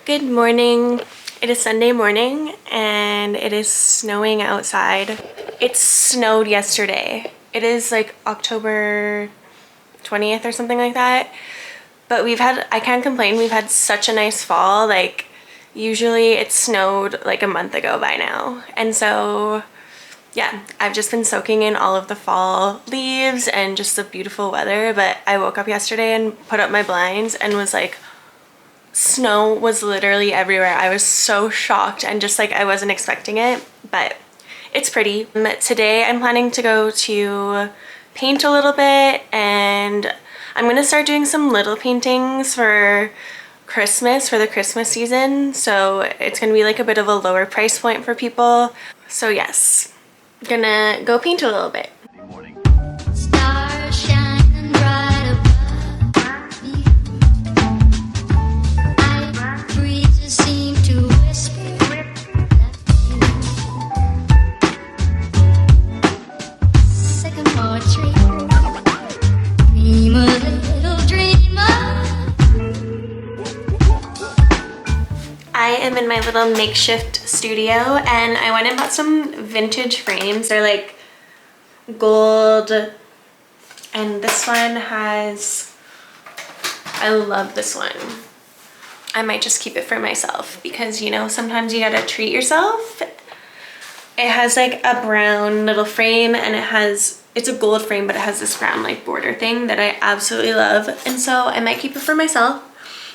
Good morning. It is Sunday morning and it is snowing outside. It snowed yesterday. It is like October 20th or something like that. But I can't complain. We've had such a nice fall. Like, usually it snowed like a month ago by now. And so, yeah, I've just been soaking in all of the fall leaves and just the beautiful weather. But I woke up yesterday and put up my blinds and was like, snow was literally everywhere. I was so shocked and just like I wasn't expecting it, but it's pretty. Today I'm planning to go to paint a little bit and I'm gonna start doing some little paintings for Christmas, for the Christmas season. So it's gonna be like a bit of a lower price point for people. So yes, gonna go paint a little bit. Stars shining bright above me. Night breezes seem to whisper that sycamore tree. Dream a little dreamer. I am in my little makeshift studio and I went and bought some vintage frames. They're like gold, and this one has, I love this one. I might just keep it for myself because, you know, sometimes you gotta treat yourself. It has like a brown little frame and it's a gold frame, but it has this brown like border thing that I absolutely love. And so I might keep it for myself.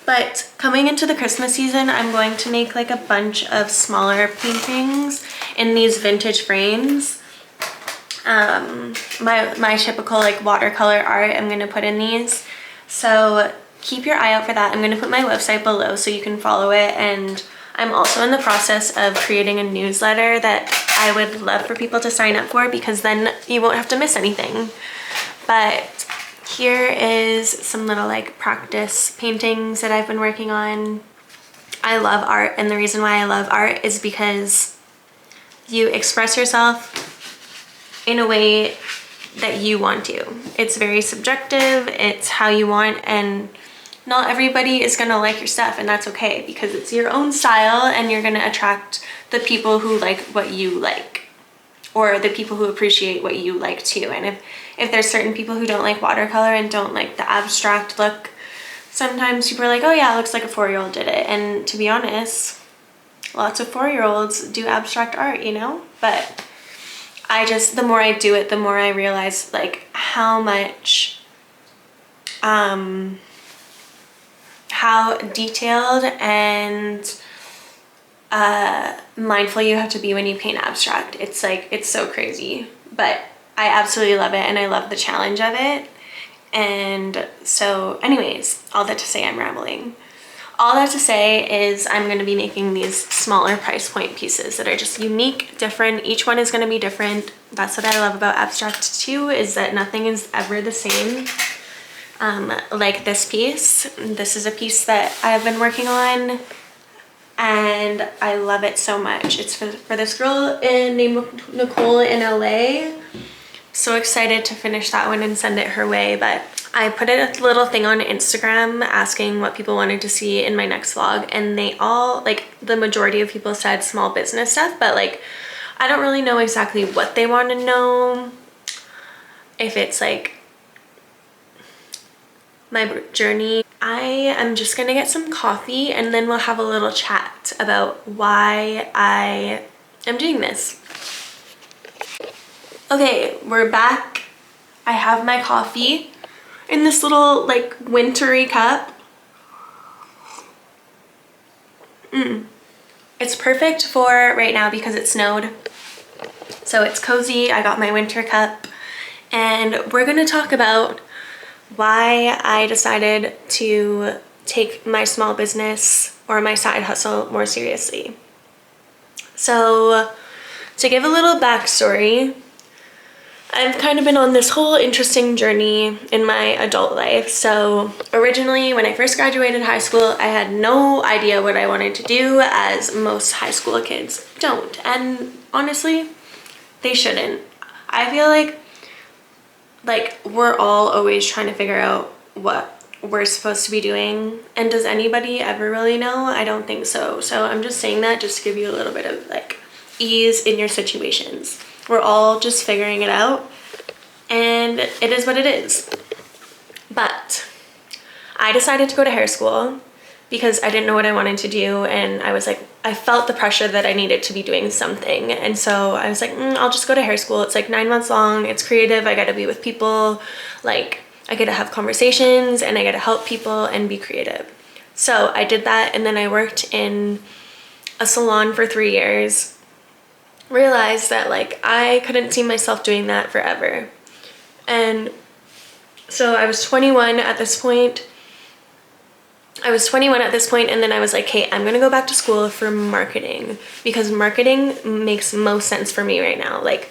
But coming into the Christmas season, I'm going to make like a bunch of smaller paintings in these vintage frames. My typical like watercolor art I'm gonna put in these. So keep your eye out for that. I'm gonna put my website below so you can follow it, and I'm also in the process of creating a newsletter that I would love for people to sign up for because then you won't have to miss anything. But here is some little like practice paintings that I've been working on. I love art, and the reason why I love art is because you express yourself in a way that you want to. It's very subjective, it's how you want, and not everybody is gonna like your stuff, and that's okay because it's your own style and you're gonna attract the people who like what you like, or the people who appreciate what you like too. And if there's certain people who don't like watercolor and don't like the abstract look, sometimes people are like, oh yeah, it looks like a 4-year-old did it. And to be honest, lots of 4-year-olds do abstract art, you know? But the more I do it, the more I realize like how much, how detailed and mindful you have to be when you paint abstract. It's like, it's so crazy, but I absolutely love it and I love the challenge of it. And so anyways, all that to say, I'm rambling. All that to say is I'm going to be making these smaller price point pieces that are just unique, different. Each one is going to be different. That's what I love about abstract too, is that nothing is ever the same. Like this piece. This is a piece that I've been working on and I love it so much. It's for this girl named Nicole in LA. So excited to finish that one and send it her way. But I put a little thing on Instagram asking what people wanted to see in my next vlog, and they all, like, the majority of people said small business stuff, but like I don't really know exactly what they want to know. If it's like my journey. I am just gonna get some coffee and then we'll have a little chat about why I am doing this. Okay, we're back. I have my coffee in this little like wintry cup. It's perfect for right now because it snowed. So it's cozy. I got my winter cup and we're gonna talk about why I decided to take my small business or my side hustle more seriously. So to give a little backstory, I've kind of been on this whole interesting journey in my adult life. So originally when I first graduated high school, I had no idea what I wanted to do, as most high school kids don't. And honestly, they shouldn't. I feel like we're all always trying to figure out what we're supposed to be doing. And does anybody ever really know? I don't think so. So I'm just saying that just to give you a little bit of like ease in your situations. We're all just figuring it out, and it is what it is. But I decided to go to hair school because I didn't know what I wanted to do, and I was like, I felt the pressure that I needed to be doing something. And so I was like, I'll just go to hair school. It's like 9 months long. It's creative. I got to be with people. Like, I get to have conversations and I get to help people and be creative. So I did that, and then I worked in a salon for 3 years. Realized that like I couldn't see myself doing that forever. And so I was 21 at this point. And then I was like, hey, I'm gonna go back to school for marketing, because marketing makes most sense for me right now. Like,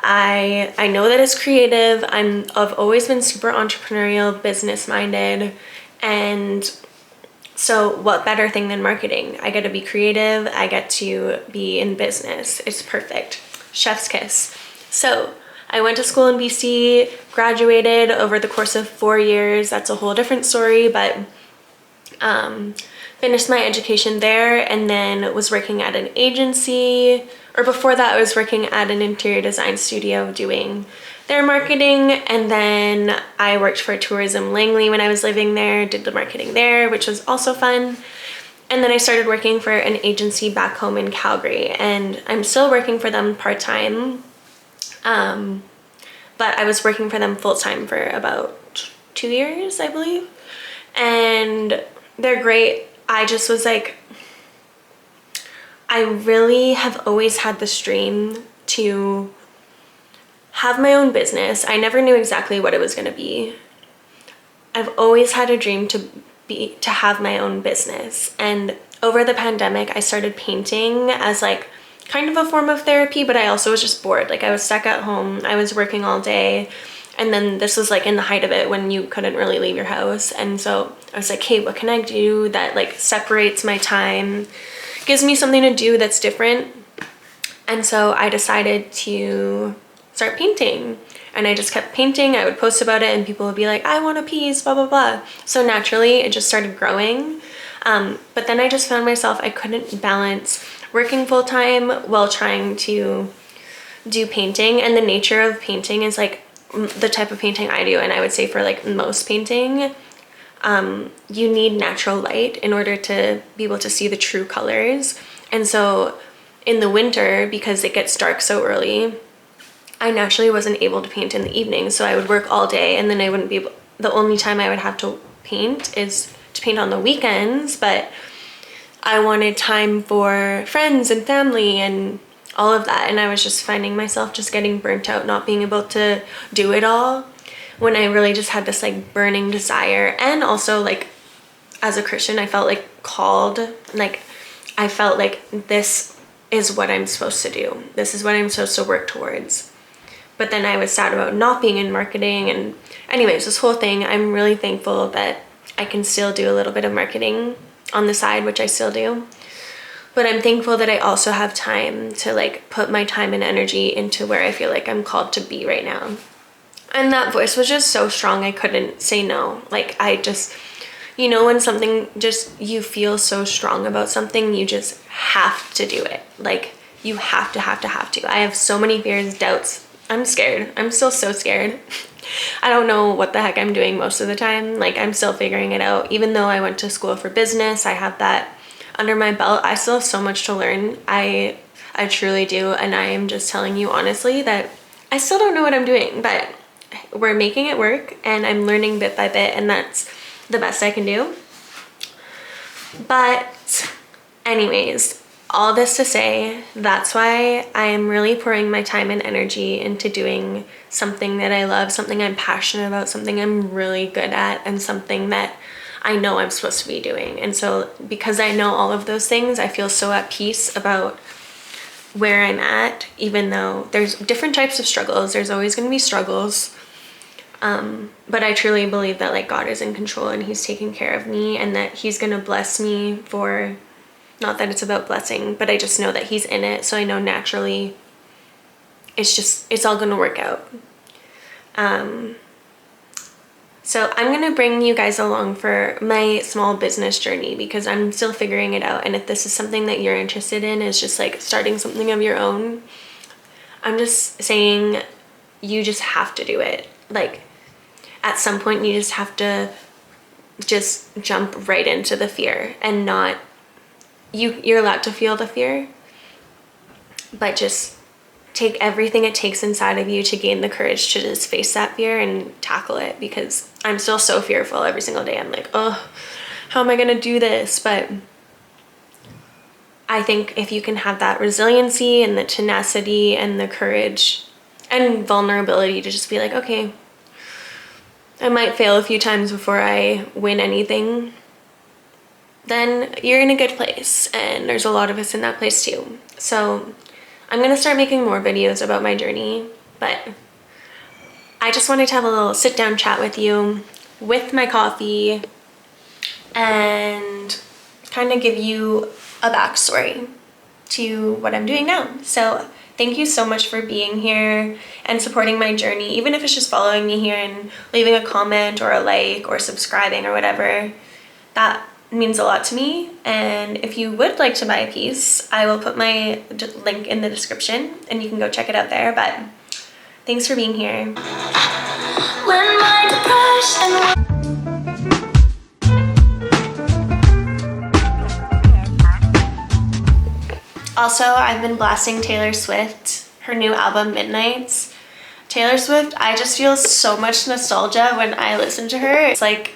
I know that it's creative. I've always been super entrepreneurial, business minded, and so what better thing than marketing? I get to be creative. I get to be in business. It's perfect. Chef's kiss. So I went to school in BC, graduated over the course of 4 years. That's a whole different story, but finished my education there, and then was working at an agency, or before that I was working at an interior design studio doing their marketing. And then I worked for Tourism Langley when I was living there, did the marketing there, which was also fun. And then I started working for an agency back home in Calgary, and I'm still working for them part-time. But I was working for them full-time for about 2 years, I believe. And they're great. I just was like, I really have always had this dream to have my own business. I never knew exactly what it was going to be. I've always had a dream to have my own business. And over the pandemic, I started painting as like kind of a form of therapy, but I also was just bored. Like, I was stuck at home. I was working all day. And then this was like in the height of it when you couldn't really leave your house. And so I was like, hey, what can I do that like separates my time, gives me something to do that's different? And so I decided to start painting, and I just kept painting. I would post about it and people would be like, I want a piece, blah, blah, blah. So naturally it just started growing. But then I just found myself, I couldn't balance working full-time while trying to do painting. And the nature of painting is like the type of painting I do, and I would say for like most painting, you need natural light in order to be able to see the true colors. And so in the winter, because it gets dark so early, I naturally wasn't able to paint in the evening. So I would work all day, and then I wouldn't be able, the only time I would have to paint is to paint on the weekends. But I wanted time for friends and family and all of that. And I was just finding myself just getting burnt out, not being able to do it all, when I really just had this like burning desire. And also, like, as a Christian, I felt like called, like I felt like this is what I'm supposed to do. This is what I'm supposed to work towards. But then I was sad about not being in marketing. And anyways, this whole thing, I'm really thankful that I can still do a little bit of marketing on the side, which I still do. But I'm thankful that I also have time to like put my time and energy into where I feel like I'm called to be right now. And that voice was just so strong, I couldn't say no. Like, I just, you know, when something just, you feel so strong about something, you just have to do it. Like, you have to. I have so many fears, doubts. I'm scared. I'm still so scared. I don't know what the heck I'm doing most of the time. Like, I'm still figuring it out. Even though I went to school for business, I have that under my belt, I still have so much to learn. I truly do. And I am just telling you honestly that I still don't know what I'm doing, but we're making it work, and I'm learning bit by bit, and that's the best I can do. But anyways, all this to say, that's why I am really pouring my time and energy into doing something that I love, something I'm passionate about, something I'm really good at, and something that I know I'm supposed to be doing. And so because I know all of those things, I feel so at peace about where I'm at, even though there's different types of struggles. There's always going to be struggles. But I truly believe that like God is in control, and he's taking care of me, and that he's going to bless me for, not that it's about blessing, but I just know that he's in it. So I know naturally it's all going to work out. So I'm gonna bring you guys along for my small business journey because I'm still figuring it out. And if this is something that you're interested in, is just like starting something of your own, I'm just saying you just have to do it. Like at some point you just have to just jump right into the fear and not, you're allowed to feel the fear, but just take everything it takes inside of you to gain the courage to just face that fear and tackle it, because I'm still so fearful every single day. I'm like, oh, how am I gonna do this? But I think if you can have that resiliency and the tenacity and the courage and vulnerability to just be like, okay, I might fail a few times before I win anything, then you're in a good place. And there's a lot of us in that place too. So I'm gonna start making more videos about my journey, but I just wanted to have a little sit down chat with you with my coffee and kind of give you a backstory to what I'm doing now. So thank you so much for being here and supporting my journey, even if it's just following me here and leaving a comment or a like or subscribing or whatever. That means a lot to me. And if you would like to buy a piece, I will put my link in the description and you can go check it out there. But thanks for being here. When my depression Also, I've been blasting Taylor Swift, her new album Midnights. Taylor Swift, I just feel so much nostalgia when I listen to her. It's like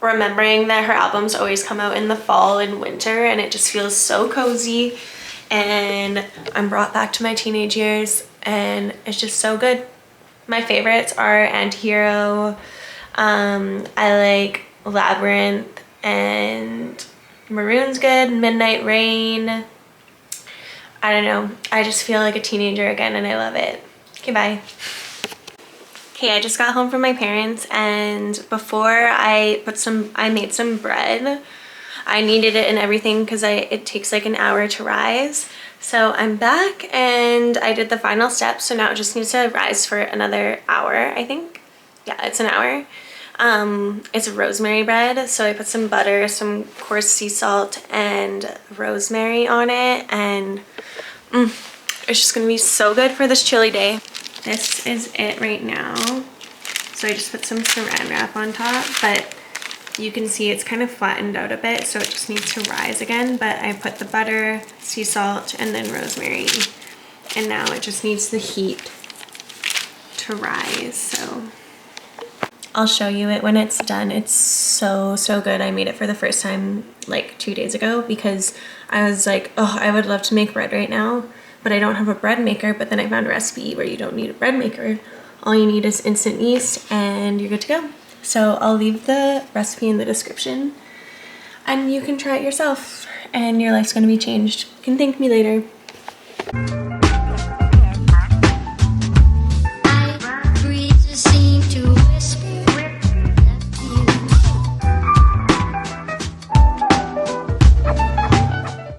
remembering that her albums always come out in the fall and winter, and it just feels so cozy, and I'm brought back to my teenage years, and it's just so good. My favorites are Antihero, I like Labyrinth, and Maroon's good, Midnight Rain. I don't know, I just feel like a teenager again and I love it. Okay, bye. Okay, I just got home from my parents, and before I made some bread. I kneaded it and everything because it takes like an hour to rise. So I'm back and I did the final step. So now it just needs to rise for another hour, I think. Yeah, it's an hour. It's rosemary bread. So I put some butter, some coarse sea salt, and rosemary on it, and it's just gonna be so good for this chilly day. This is it right now. So I just put some saran wrap on top, but you can see it's kind of flattened out a bit, so it just needs to rise again. But I put the butter, sea salt, and then rosemary, and now it just needs the heat to rise. So I'll show you it when it's done. It's so good. I made it for the first time like 2 days ago because I was like, oh, I would love to make bread right now, but I don't have a bread maker. But then I found a recipe where you don't need a bread maker. All you need is instant yeast and you're good to go. So I'll leave the recipe in the description and you can try it yourself and your life's gonna be changed. You can thank me later.